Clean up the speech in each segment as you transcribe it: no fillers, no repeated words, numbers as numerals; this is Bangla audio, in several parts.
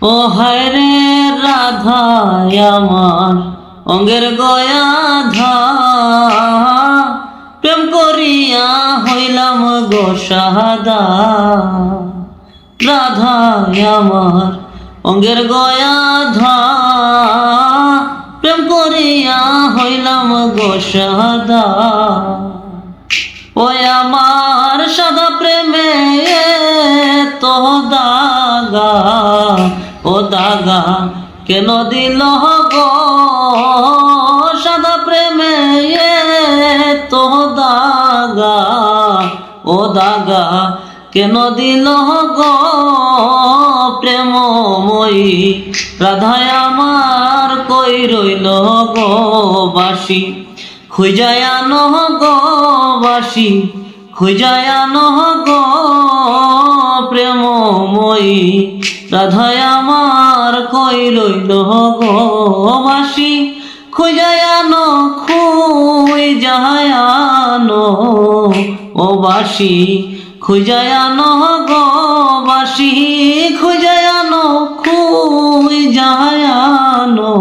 ও হায় রে রাধা আমার অঙ্গের গয়া ধা, প্রেম করিয়া হইলাম গো সাহাদা। রাধা আমার অঙ্গের গয়া ধা, প্রেম করিয়া হইলাম গো সাহাদা। ওই আমার সাদা প্রেমে তো দাগা, ও দাগা কেন দিল গো, সাদা প্রেমে তো দাগা, ও দাগা কেন দিল গো। প্রেমময়ী রাধায় আমার কই রইল গো বাসি, খুঁজায় আনো গো বাসি, খুঁজায় আনো গো। প্রেমময়ী রাধায় আমার কই রইল গো বাসি, খুঁজায় আনো, খুঁজায় আনো ও বাসি, খুঁজায় আনো গো বাসি, খুঁজায় আনো, খুঁজায় আনো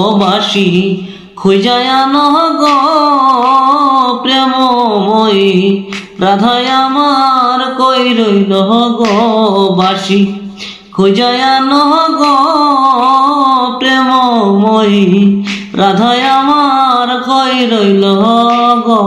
ও বাসি, খুঁজায় আনো গো। প্রেমময়ী রাধায় আমার কই রইল গো বাসি, খুঁজায় আনো গো। প্রেমময়ী রাধায় আমার কই রইল গো।